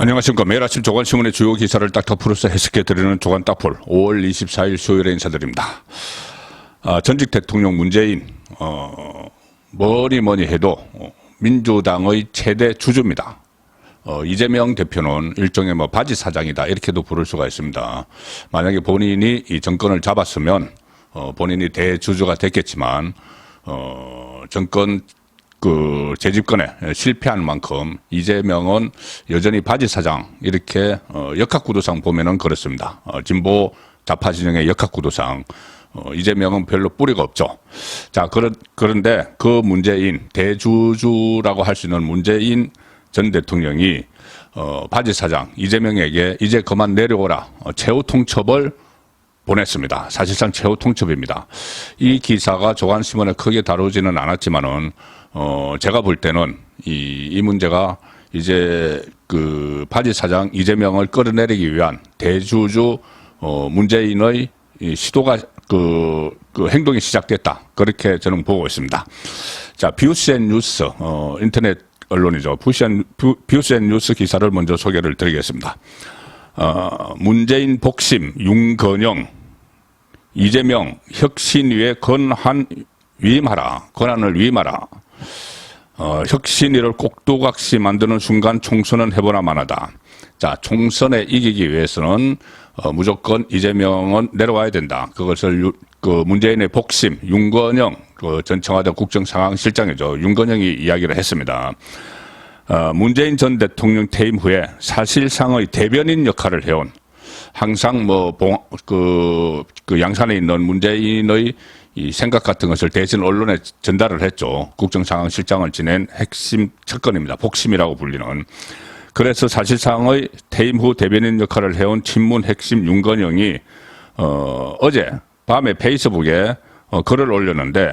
안녕하십니까. 매일 아침 조간신문의 주요 기사를 딱 덮으로서 해석해드리는 조간딱볼 5월 24일 수요일에 인사드립니다. 전직 대통령 문재인 뭐니 해도 민주당의 최대 주주입니다. 이재명 대표는 일종의 바지 사장이다 이렇게도 부를 수가 있습니다. 만약에 본인이 이 정권을 잡았으면 본인이 대주주가 됐겠지만 정권 재집권에 실패한 만큼 이재명은 여전히 바지 사장 이렇게 역학구도상 보면은 그렇습니다. 진보 좌파 진영의 역학구도상 이재명은 별로 뿌리가 없죠. 자, 그런데 그 문재인 대주주라고 할 수 있는 문재인 전 대통령이 바지 사장 이재명에게 이제 그만 내려오라 최후 통첩을 보냈습니다. 사실상 최후 통첩입니다. 이 기사가 조간신문에 크게 다루지는 않았지만은 제가 볼 때는 이 문제가 이제 바지 사장 이재명을 끌어내리기 위한 대주주 문재인의 시도가 행동이 시작됐다. 그렇게 저는 보고 있습니다. 자, 비우스앤뉴스 인터넷 언론이죠. 비우스앤뉴스 기사를 먼저 소개를 드리겠습니다. 문재인 복심 윤건영 이재명 혁신위에 권한을 위임하라. 혁신위를 꼭두각시 만드는 순간 총선은 해보나 마나다. 자, 총선에 이기기 위해서는 무조건 이재명은 내려와야 된다. 그것을 문재인의 복심 윤건영 전 청와대 국정상황실장이죠. 윤건영이 이야기를 했습니다. 문재인 전 대통령 퇴임 후에 사실상의 대변인 역할을 해온 항상 양산에 있는 문재인의 이 생각 같은 것을 대신 언론에 전달을 했죠. 국정상황실장을 지낸 핵심 측근입니다. 복심이라고 불리는. 그래서 사실상의 퇴임 후 대변인 역할을 해온 친문 핵심 윤건영이 어제 밤에 페이스북에 글을 올렸는데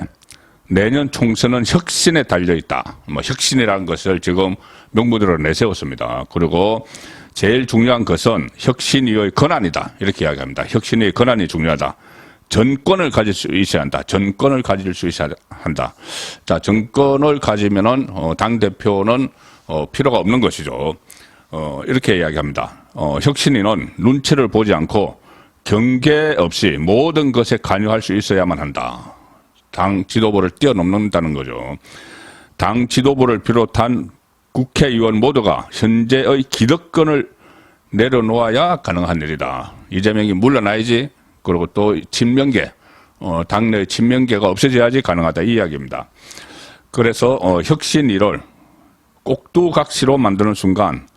내년 총선은 혁신에 달려있다. 혁신이라는 것을 지금 명분으로 내세웠습니다. 그리고 제일 중요한 것은 혁신위의 권한이다. 이렇게 이야기합니다. 혁신위의 권한이 중요하다. 전권을 가질 수 있어야 한다. 전권을 가질 수 있어야 한다. 자, 정권을 가지면은 당대표는 필요가 없는 것이죠. 이렇게 이야기합니다. 혁신위는 눈치를 보지 않고 경계 없이 모든 것에 관여할 수 있어야만 한다. 당 지도부를 뛰어넘는다는 거죠. 당 지도부를 비롯한 국회의원 모두가 현재의 기득권을 내려놓아야 가능한 일이다. 이재명이 물러나야지. 그리고 또 친명계, 당내의 친명계가 없어져야지 가능하다. 이 이야기입니다. 그래서 혁신위를 꼭두각시로 만드는 순간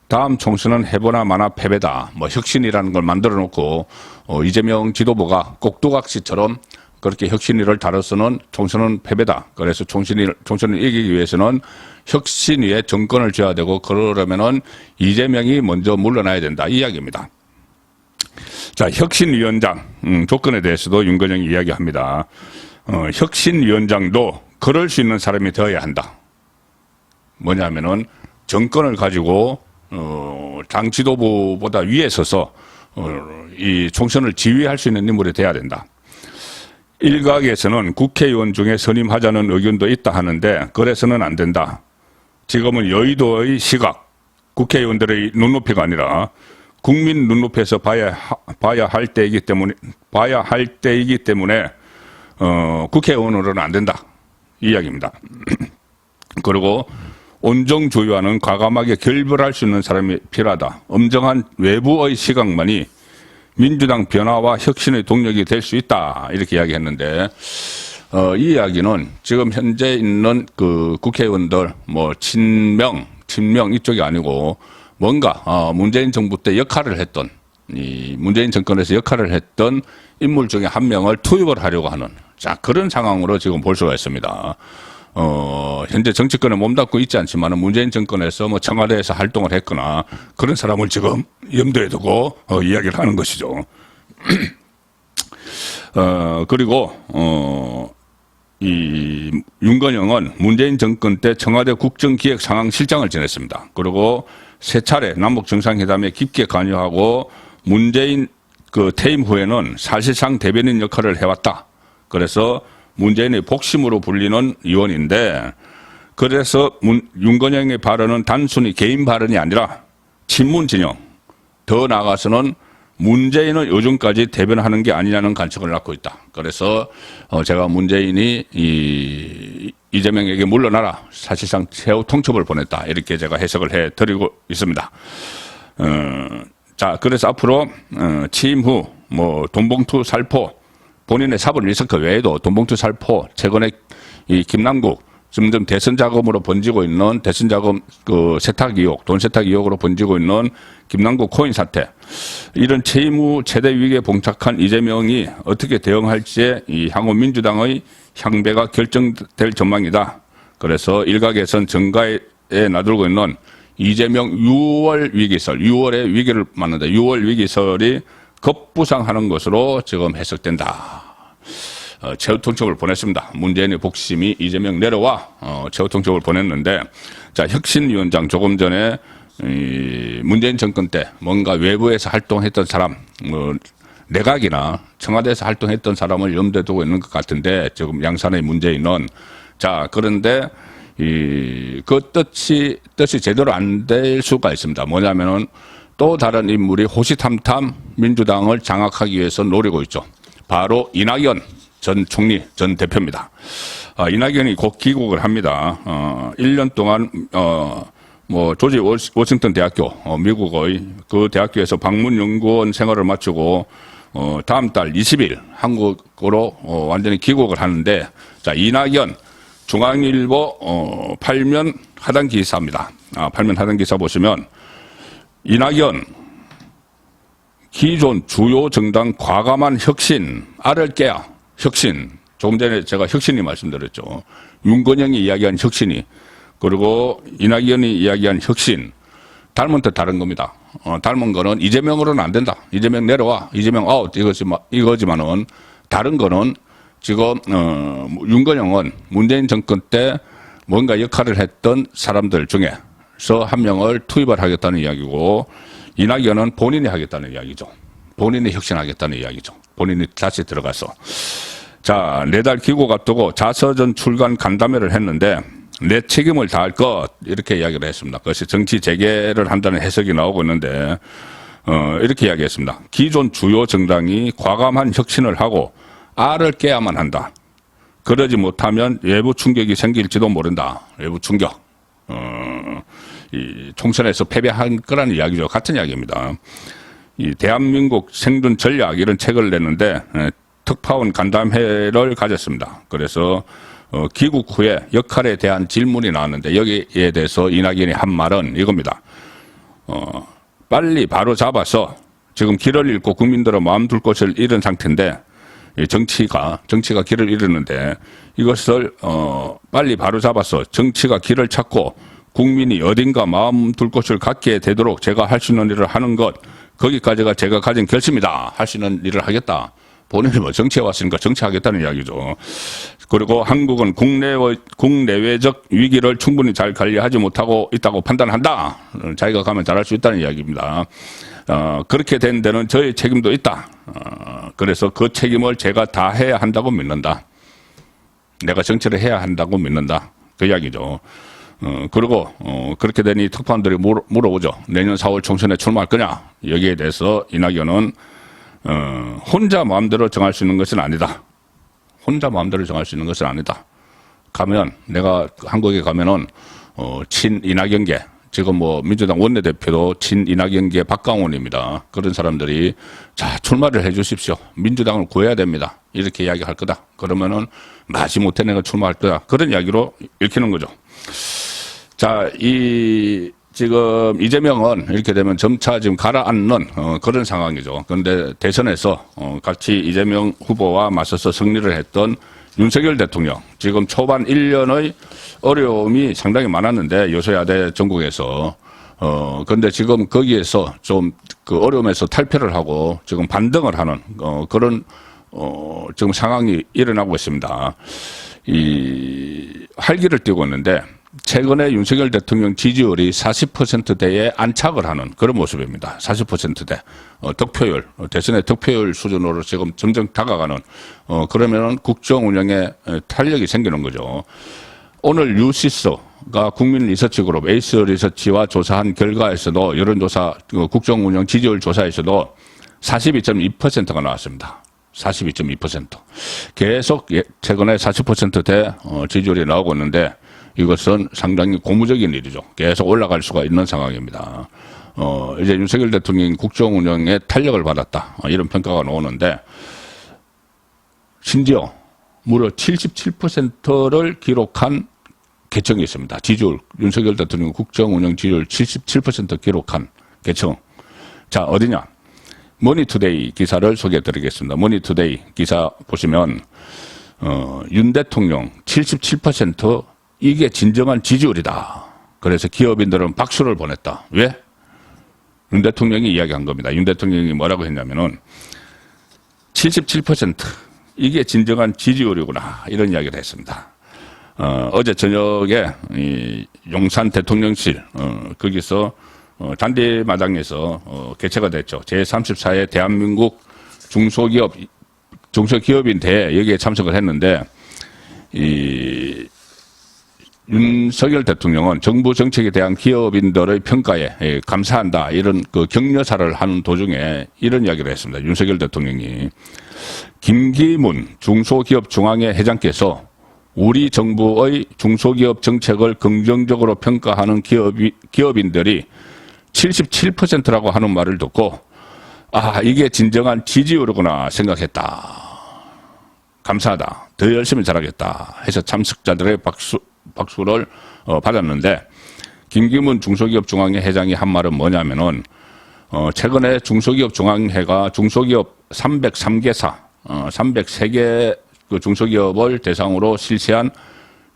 다음 총선은 해보나 마나 패배다. 혁신이라는 걸 만들어 놓고 이재명 지도부가 꼭두각시처럼 그렇게 혁신위를 다뤄서는 총선은 패배다. 그래서 총선을 이기기 위해서는 혁신위에 정권을 쥐어야 되고 그러려면은 이재명이 먼저 물러나야 된다. 이 이야기입니다. 자, 혁신위원장 조건에 대해서도 윤건영이 이야기합니다. 혁신위원장도 그럴 수 있는 사람이 되어야 한다. 뭐냐면은 정권을 가지고 당 지도부보다 위에 서서 이 총선을 지휘할 수 있는 인물이 돼야 된다. 일각에서는 국회의원 중에 선임하자는 의견도 있다 하는데 그래서는 안 된다. 지금은 여의도의 시각, 국회의원들의 눈높이가 아니라 국민 눈높이에서 봐야 할 때이기 때문에 국회의원으로는 안 된다. 이 이야기입니다. 그리고 온정주의와는 과감하게 결별할 수 있는 사람이 필요하다. 엄정한 외부의 시각만이 민주당 변화와 혁신의 동력이 될 수 있다. 이렇게 이야기했는데 이 이야기는 지금 현재 있는 국회의원들 친명 이쪽이 아니고 뭔가 문재인 정부 때 역할을 했던 이 문재인 정권에서 역할을 했던 인물 중에 한 명을 투입을 하려고 하는 그런 상황으로 지금 볼 수가 있습니다. 현재 정치권에 몸담고 있지 않지만 문재인 정권에서 청와대에서 활동을 했거나 그런 사람을 지금 염두에 두고 이야기를 하는 것이죠. 그리고 이 윤건영은 문재인 정권 때 청와대 국정기획상황실장을 지냈습니다. 그리고 세 차례 남북 정상회담에 깊게 관여하고 문재인 퇴임 후에는 사실상 대변인 역할을 해왔다. 그래서 문재인의 복심으로 불리는 의원인데 그래서 윤건영의 발언은 단순히 개인 발언이 아니라 친문 진영, 더 나아가서는 문재인을 요즘까지 대변하는 게 아니냐는 관측을 낳고 있다. 그래서 제가 문재인이 이재명에게 물러나라, 사실상 최후 통첩을 보냈다, 이렇게 제가 해석을 해드리고 있습니다. 자, 그래서 앞으로 취임 후 뭐 돈봉투 살포, 본인의 사법 리스크 외에도 돈봉투 살포, 최근에 이 김남국 점점 대선 자금으로 번지고 있는 대선 자금 그 세탁 의혹, 돈 세탁 의혹으로 번지고 있는 김남국 코인 사태, 이런 채무 최대 위기에 봉착한 이재명이 어떻게 대응할지에 이 향후 민주당의 향배가 결정될 전망이다. 그래서 일각에선 정가에 나들고 있는 이재명 6월 위기설, 6월의 위기를 맞는다, 6월 위기설이 급부상하는 것으로 지금 해석된다. 최후 통첩을 보냈습니다. 문재인의 복심이 이재명 내려와 최후 통첩을 보냈는데, 자, 혁신위원장 조금 전에 문재인 정권 때 뭔가 외부에서 활동했던 사람, 뭐 내각이나 청와대에서 활동했던 사람을 염두에 두고 있는 것 같은데, 지금 양산의 문재인은, 자, 그런데 그 뜻이 제대로 안 될 수가 있습니다. 뭐냐면은 또 다른 인물이 호시탐탐 민주당을 장악하기 위해서 노리고 있죠. 바로 이낙연 전 총리, 전 대표입니다. 이낙연이 곧 귀국을 합니다. 1년 동안 뭐 조지 워싱턴 대학교, 미국의 그 대학교에서 방문연구원 생활을 마치고 다음 달 20일 한국으로 완전히 귀국을 하는데, 자, 이낙연 중앙일보 8면 하단 기사입니다. 8면 하단 기사 보시면, 이낙연 기존 주요 정당 과감한 혁신, 알을 깨야 혁신. 조금 전에 제가 혁신이 말씀드렸죠. 윤건영이 이야기한 혁신이, 그리고 이낙연이 이야기한 혁신, 닮은 듯 다른 겁니다. 닮은 거는 이재명으로는 안 된다, 이재명 내려와, 이재명 아웃, 이거지만은 다른 거는 지금 윤건영은 문재인 정권 때 뭔가 역할을 했던 사람들 중에서 한 명을 투입을 하겠다는 이야기고, 이낙연은 본인이 하겠다는 이야기죠. 본인이 혁신하겠다는 이야기죠. 본인이 다시 들어가서. 자, 4달 귀국 앞두고 자서전 출간 간담회를 했는데, 내 책임을 다할 것, 이렇게 이야기를 했습니다. 그것이 정치 재개를 한다는 해석이 나오고 있는데, 이렇게 이야기했습니다. 기존 주요 정당이 과감한 혁신을 하고 알을 깨야만 한다. 그러지 못하면 외부 충격이 생길지도 모른다. 외부 충격. 이 총선에서 패배한 거라는 이야기죠. 같은 이야기입니다. 이 대한민국 생존 전략, 이런 책을 냈는데 특파원 간담회를 가졌습니다. 그래서 귀국 후에 역할에 대한 질문이 나왔는데, 여기에 대해서 이낙연이 한 말은 이겁니다. 빨리 바로 잡아서, 지금 길을 잃고 국민들은 마음 둘 곳을 잃은 상태인데, 정치가 길을 잃었는데, 이것을 빨리 바로 잡아서 정치가 길을 찾고 국민이 어딘가 마음 둘 곳을 갖게 되도록 제가 할 수 있는 일을 하는 것, 거기까지가 제가 가진 결심이다. 할 수 있는 일을 하겠다. 본인이 뭐 정치에 왔으니까 정치하겠다는 이야기죠. 그리고 한국은 국내외적 위기를 충분히 잘 관리하지 못하고 있다고 판단한다. 자기가 가면 잘할 수 있다는 이야기입니다. 그렇게 된 데는 저의 책임도 있다. 그래서 그 책임을 제가 다 해야 한다고 믿는다. 내가 정치를 해야 한다고 믿는다. 그 이야기죠. 그리고 그렇게 되니 특파원들이 물어보죠. 내년 4월 총선에 출마할 거냐. 여기에 대해서 이낙연은 혼자 마음대로 정할 수 있는 것은 아니다. 혼자 마음대로 정할 수 있는 것은 아니다. 내가 한국에 가면은 친 이낙연계, 지금 뭐 민주당 원내대표도 친 이낙연계 박강원입니다. 그런 사람들이 자, 출마를 해 주십시오. 민주당을 구해야 됩니다. 이렇게 이야기할 거다. 그러면은 마지못해 내가 출마할 거다. 그런 이야기로 읽히는 거죠. 자, 지금 이재명은 이렇게 되면 점차 지금 가라앉는 그런 상황이죠. 그런데 대선에서 같이 이재명 후보와 맞서서 승리를 했던 윤석열 대통령, 지금 초반 1년의 어려움이 상당히 많았는데, 여소야대 전국에서 그런데 지금 거기에서 좀 그 어려움에서 탈피를 하고 지금 반등을 하는 그런 지금 상황이 일어나고 있습니다. 이 활기를 띠고 있는데, 최근에 윤석열 대통령 지지율이 40%대에 안착을 하는 그런 모습입니다. 40%대. 득표율, 대선의 득표율 수준으로 지금 점점 다가가는, 그러면은 국정 운영에 탄력이 생기는 거죠. 오늘 유시스가 국민리서치그룹 에이스 리서치와 조사한 결과에서도 여론조사 국정운영 지지율 조사에서도 42.2%가 나왔습니다. 42.2%. 계속 최근에 40%대 지지율이 나오고 있는데 이것은 상당히 고무적인 일이죠. 계속 올라갈 수가 있는 상황입니다. 이제 윤석열 대통령이 국정운영에 탄력을 받았다. 이런 평가가 나오는데 심지어 무려 77%를 기록한 개청이 있습니다. 지지율, 윤석열 대통령 국정운영 지지율 77% 기록한 개청. 자, 어디냐? 머니투데이 기사를 소개해 드리겠습니다. 머니투데이 기사 보시면, 윤 대통령 77% 이게 진정한 지지율이다. 그래서 기업인들은 박수를 보냈다. 왜? 윤 대통령이 이야기한 겁니다. 윤 대통령이 뭐라고 했냐면은 77% 이게 진정한 지지율이구나. 이런 이야기를 했습니다. 어제 저녁에 이 용산 대통령실 거기서 잔디마당에서 개최가 됐죠. 제34회 대한민국 중소기업인 대회 여기에 참석을 했는데 이 윤석열 대통령은 정부 정책에 대한 기업인들의 평가에 감사한다 이런 그 격려사를 하는 도중에 이런 이야기를 했습니다. 윤석열 대통령이 김기문 중소기업 중앙회 회장께서 우리 정부의 중소기업 정책을 긍정적으로 평가하는 기업인들이 77%라고 하는 말을 듣고 아 이게 진정한 지지율이구나 생각했다. 감사하다. 더 열심히 잘하겠다 해서 참석자들의 박수를 받았는데 김기문 중소기업 중앙회 회장이 한 말은 뭐냐면은 최근에 중소기업 중앙회가 중소기업 303개사 303개 그 중소기업을 대상으로 실시한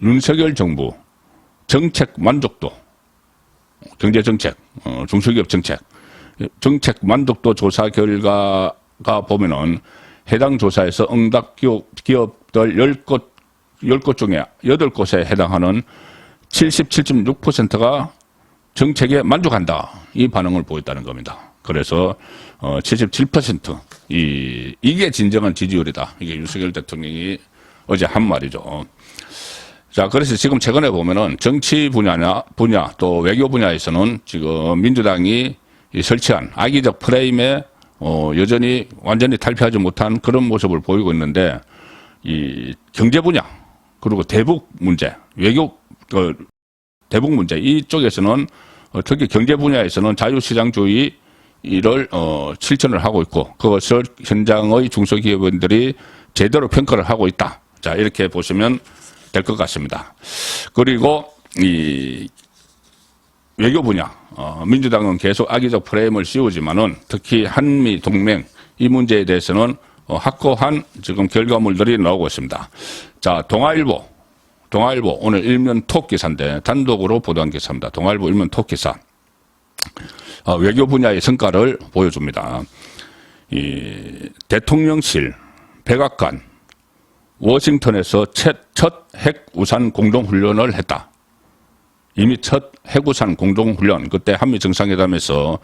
윤석열 정부 정책 만족도 경제정책 중소기업 정책 만족도 조사 결과가 보면은 해당 조사에서 응답 기업들 10곳 중에 8곳에 해당하는 77.6%가 정책에 만족한다. 이 반응을 보였다는 겁니다. 그래서 77% 이게 진정한 지지율이다. 이게 윤석열 대통령이 어제 한 말이죠. 자, 그래서 지금 최근에 보면은 정치 분야 또 외교 분야에서는 지금 민주당이 설치한 악의적 프레임에 여전히 완전히 탈피하지 못한 그런 모습을 보이고 있는데 이 경제 분야 그리고 대북 문제 외교 대북 문제 이쪽에서는 특히 경제 분야에서는 자유시장주의를 실천을 하고 있고 그것을 현장의 중소기업인들이 제대로 평가를 하고 있다. 자, 이렇게 보시면 될 것 같습니다. 그리고 이 외교 분야 민주당은 계속 악의적 프레임을 씌우지만은 특히 한미 동맹 이 문제에 대해서는 확고한 지금 결과물들이 나오고 있습니다. 자, 동아일보 오늘 일면 톱 기사인데 단독으로 보도한 기사입니다. 동아일보 일면 톱 기사. 외교 분야의 성과를 보여줍니다. 이 대통령실 백악관 워싱턴에서 첫 핵우산 공동훈련을 했다. 이미 첫 핵우산 공동훈련 그때 한미 정상회담에서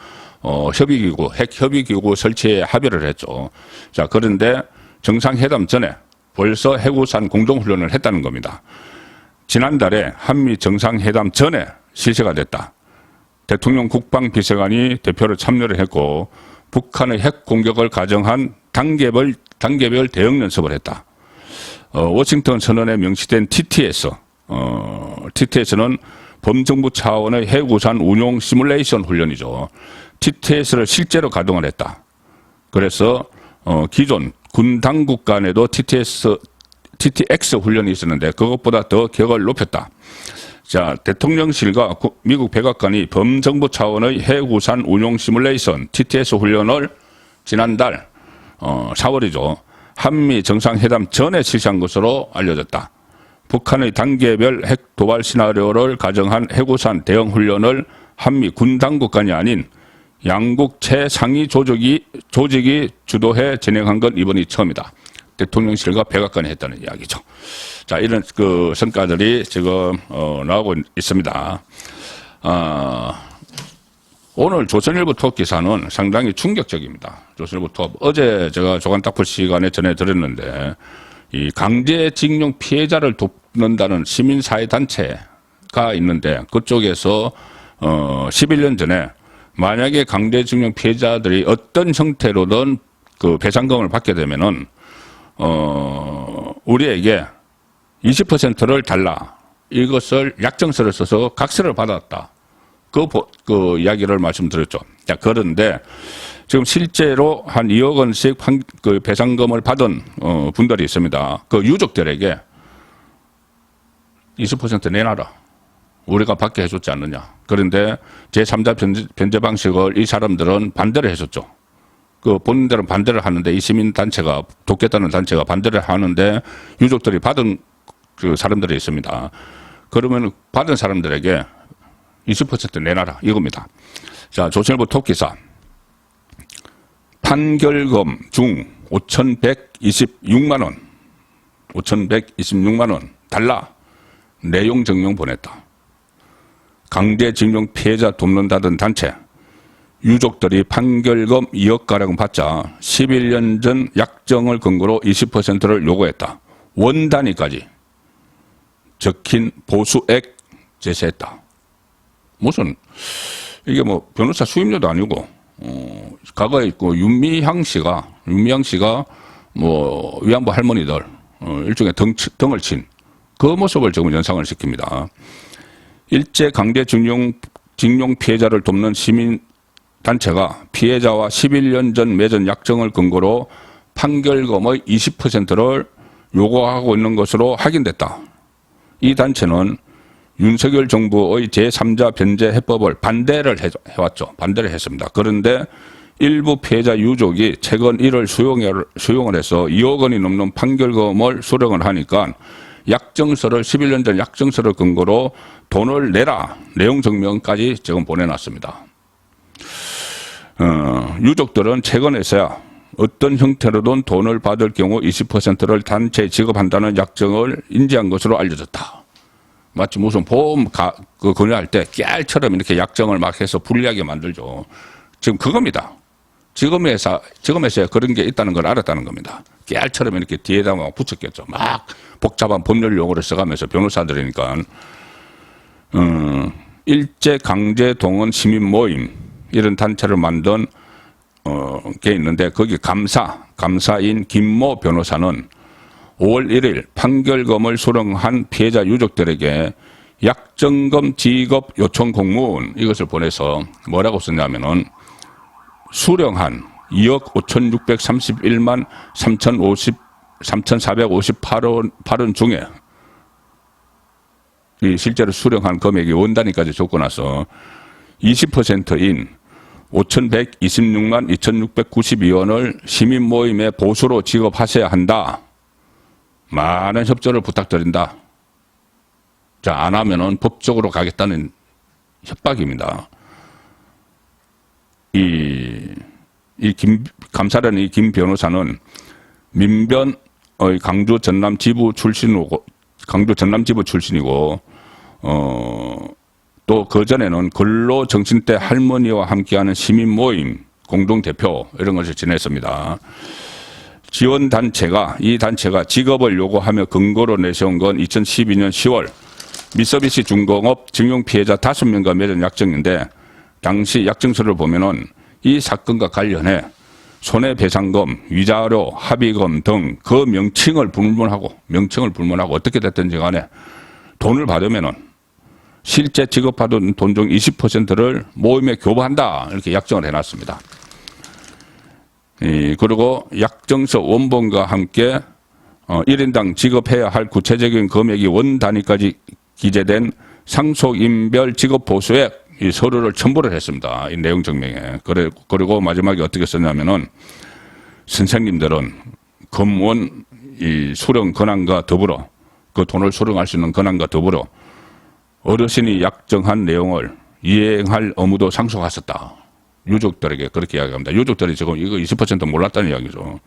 핵협의기구 설치에 합의를 했죠. 자, 그런데 정상회담 전에 벌써 핵우산 공동훈련을 했다는 겁니다. 지난달에 한미 정상회담 전에 실시가 됐다. 대통령 국방비서관이 대표로 참여를 했고 북한의 핵 공격을 가정한 단계별 대응 연습을 했다. 워싱턴 선언에 명시된 TTS는 범정부 차원의 핵우산 운용 시뮬레이션 훈련이죠. TTS를 실제로 가동을 했다. 그래서 기존 군 당국 간에도 TTX 훈련이 있었는데 그것보다 더 격을 높였다. 자, 대통령실과 미국 백악관이 범정부 차원의 핵우산 운용 시뮬레이션 TTS 훈련을 지난달 4월이죠. 한미 정상회담 전에 실시한 것으로 알려졌다. 북한의 단계별 핵 도발 시나리오를 가정한 핵우산 대응 훈련을 한미 군 당국 간이 아닌 양국 최상위 조직이 주도해 진행한 건 이번이 처음이다. 대통령실과 백악관이 했다는 이야기죠. 자, 이런 그 성과들이 지금 나오고 있습니다. 오늘 조선일보 톱 기사는 상당히 충격적입니다. 조선일보 톱. 어제 제가 조간 딱풀 시간에 전해드렸는데 이 강제징용 피해자를 돕는다는 시민사회단체가 있는데 그쪽에서 11년 전에 만약에 강제징용 피해자들이 어떤 형태로든 그 배상금을 받게 되면은 우리에게 20%를 달라. 이것을 약정서를 써서 각서를 받았다. 그 이야기를 말씀드렸죠. 자, 그런데 지금 실제로 한 2억 원씩 그 배상금을 받은 분들이 있습니다. 그 유족들에게 20% 내놔라. 우리가 받게 해줬지 않느냐. 그런데 제3자 변제 방식을 이 사람들은 반대를 했었죠. 그 본인들은 반대를 하는데 이 시민단체가 돕겠다는 단체가 반대를 하는데 유족들이 받은 그 사람들이 있습니다. 그러면 받은 사람들에게 20% 내놔라 이겁니다. 자, 조선일보 톱기사 판결금 중 5,126만 원 5,126만 원 달라 내용 증명 보냈다. 강제징용 피해자 돕는다던 단체 유족들이 판결금 2억가량 받자 11년 전 약정을 근거로 20%를 요구했다. 원 단위까지 적힌 보수액 제시했다. 무슨 이게 뭐 변호사 수임료도 아니고 과거에 있고 윤미향 씨가 뭐 위안부 할머니들 일종의 등을 친 그 모습을 지금 연상을 시킵니다. 일제 강제징용 피해자를 돕는 시민단체가 피해자와 11년 전 맺은 약정을 근거로 판결금의 20%를 요구하고 있는 것으로 확인됐다. 이 단체는 윤석열 정부의 제3자 변제 해법을 반대를 해왔죠. 반대를 했습니다. 그런데 일부 피해자 유족이 최근 이를 수용을 해서 2억 원이 넘는 판결금을 수령을 하니까 약정서를 11년 전 약정서를 근거로 돈을 내라 내용 증명까지 지금 보내놨습니다. 유족들은 최근에서야 어떤 형태로든 돈을 받을 경우 20%를 단체에 지급한다는 약정을 인지한 것으로 알려졌다. 마치 무슨 보험 건의할 때 깨알처럼 이렇게 약정을 막 해서 불리하게 만들죠. 지금 그겁니다. 지금에서야 그런 게 있다는 걸 알았다는 겁니다. 깨알처럼 이렇게 뒤에다 막 붙였겠죠. 막 복잡한 법률 용어를 써가면서 변호사들이니까. 일제 강제 동원 시민 모임 이런 단체를 만든 게 있는데 거기 감사인 김모 변호사는 5월 1일 판결금을 수령한 피해자 유족들에게 약정금 지급 요청 공문 이것을 보내서 뭐라고 썼냐면은 수령한 2억 5,631만 3,458원 중에 이 실제로 수령한 금액이 원 단위까지 적고 나서 20%인 5,126만 2,692원을 시민 모임에 보수로 지급하셔야 한다. 많은 협조를 부탁드린다. 자, 안 하면은 법적으로 가겠다는 협박입니다. 감사라는 이 김 변호사는 민변의 강주 전남 지부 출신이고, 또 그전에는 근로정신대 할머니와 함께하는 시민 모임 공동대표 이런 것을 지냈습니다. 이 단체가 직업을 요구하며 근거로 내세운 건 2012년 10월 미쓰비시 중공업 징용피해자 5명과 맺은 약정인데 당시 약정서를 보면은 이 사건과 관련해 손해배상금, 위자료, 합의금 등 그 명칭을 불문하고 어떻게 됐든지 간에 돈을 받으면은 실제 지급받은 돈 중 20%를 모임에 교부한다 이렇게 약정을 해놨습니다. 그리고 약정서 원본과 함께 1인당 지급해야 할 구체적인 금액이 원 단위까지 기재된 상속인별 지급 보수액 이 서류를 첨부를 했습니다. 이 내용 증명에. 그리고 마지막에 어떻게 썼냐면은 선생님들은 금원 이 수령 권한과 더불어 그 돈을 수령할 수 있는 권한과 더불어 어르신이 약정한 내용을 이행할 의무도 상속하셨다. 유족들에게 그렇게 이야기합니다. 유족들이 지금 이거 20% 몰랐다는 이야기죠.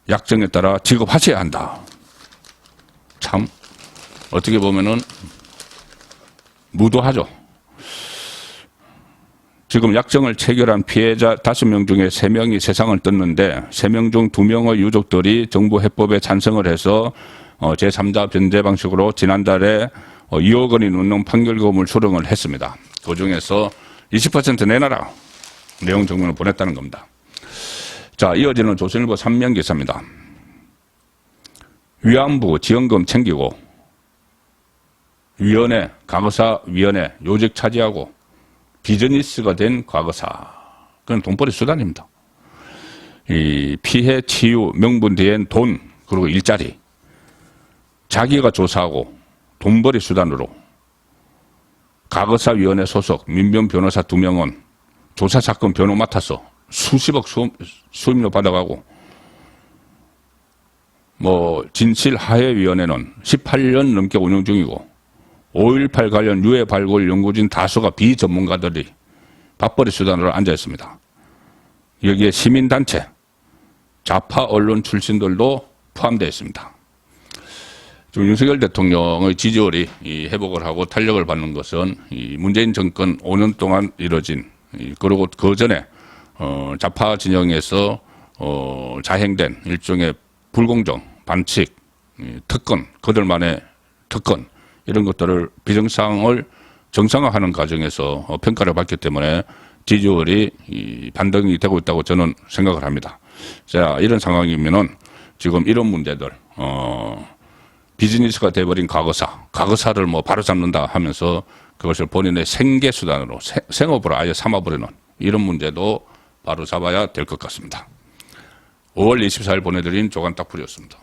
약정에 따라 지급하셔야 한다. 참 어떻게 보면은 무도하죠. 지금 약정을 체결한 피해자 5명 중에 3명이 세상을 떴는데 3명 중 2명의 유족들이 정부 해법에 찬성을 해서 제3자 변제 방식으로 지난달에 2억 원이 넘는 판결금을 수령을 했습니다. 그중에서 20% 내놔라 내용 증명을 보냈다는 겁니다. 자, 이어지는 조선일보 3면 기사입니다. 위안부 지원금 챙기고 위원회, 과거사 위원회 요직 차지하고 비즈니스가 된 과거사. 그건 돈벌이 수단입니다. 이 피해 치유 명분 뒤엔 돈 그리고 일자리 자기가 조사하고 돈벌이 수단으로 과거사 위원회 소속 민변 변호사 2명은 조사 사건 변호 맡아서 수십억 수임료 받아가고 진실하해위원회는 18년 넘게 운영 중이고 5.18 관련 유해 발굴 연구진 다수가 비전문가들이 밥벌이 수단으로 앉아 있습니다. 여기에 시민단체, 좌파 언론 출신들도 포함되어 있습니다. 지금 윤석열 대통령의 지지율이 회복을 하고 탄력을 받는 것은 이 문재인 정권 5년 동안 이뤄진 그리고 그 전에 좌파 진영에서 자행된 일종의 불공정, 반칙, 특권, 그들만의 특권 이런 것들을 비정상을 정상화하는 과정에서 평가를 받기 때문에 지지율이 반등이 되고 있다고 저는 생각을 합니다. 자, 이런 상황이면은 지금 이런 문제들, 비즈니스가 돼버린 과거사를 바로잡는다 하면서 그것을 본인의 생계수단으로, 생업으로 아예 삼아버리는 이런 문제도 바로잡아야 될 것 같습니다. 5월 24일 보내드린 조간딱풀이었습니다.